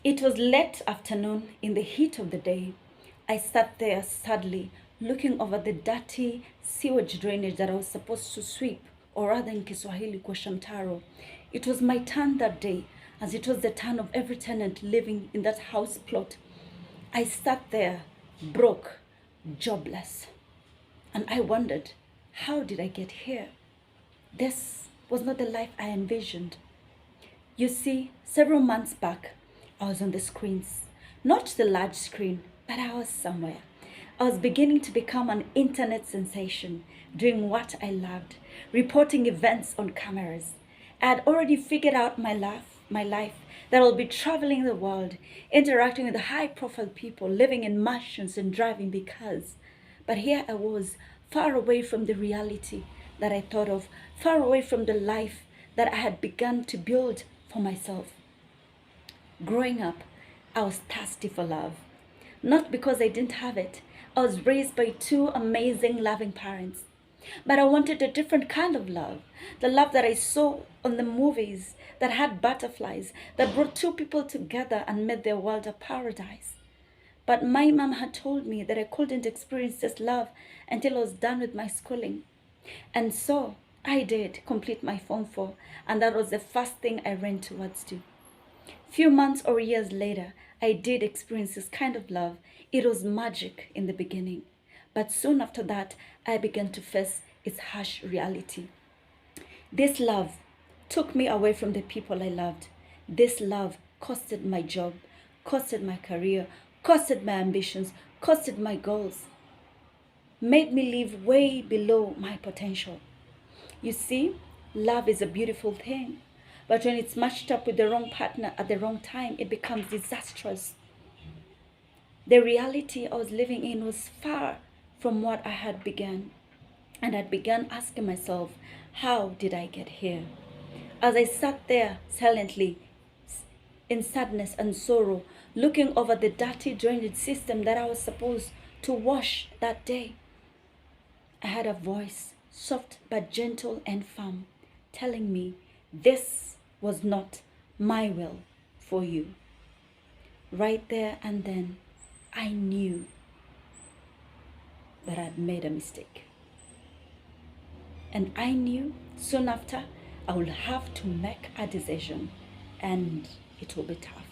It was late afternoon in the heat of the day. I sat there sadly, looking over the dirty sewage drainage that I was supposed to sweep, or rather in Kiswahili, Kwashamtaro. It was my turn that day, as it was the turn of every tenant living in that house plot. I sat there, broke, jobless, and I wondered, how did I get here? This was not the life I envisioned. You see, several months back, I was on the screens. Not the large screen, but I was somewhere. I was beginning to become an internet sensation, doing what I loved, reporting events on cameras. I had already figured out my life, that I'll be traveling the world, interacting with high-profile people, living in mansions and driving because. But here I was, far away from the reality that I thought of, far away from the life that I had begun to build for myself. Growing up, I was thirsty for love. Not because I didn't have it. I was raised by two amazing, loving parents. But I wanted a different kind of love. The love that I saw on the movies, that had butterflies, that brought two people together and made their world a paradise. But my mom had told me that I couldn't experience this love until I was done with my schooling. And so I did complete my Form 4, and that was the first thing I ran towards to. Few months or years later, I did experience this kind of love. It was magic in the beginning. But soon after that, I began to face its harsh reality. This love took me away from the people I loved. This love costed my job, costed my career, costed my ambitions, costed my goals, made me live way below my potential. You see, love is a beautiful thing. But when it's matched up with the wrong partner at the wrong time, it becomes disastrous. The reality I was living in was far from what I had begun. And I began asking myself, how did I get here? As I sat there silently, in sadness and sorrow, looking over the dirty drainage system that I was supposed to wash that day, I heard a voice, soft but gentle and firm, telling me, this was not my will for you. Right there and then, I knew that I'd made a mistake. And I knew soon after I would have to make a decision, and it will be tough.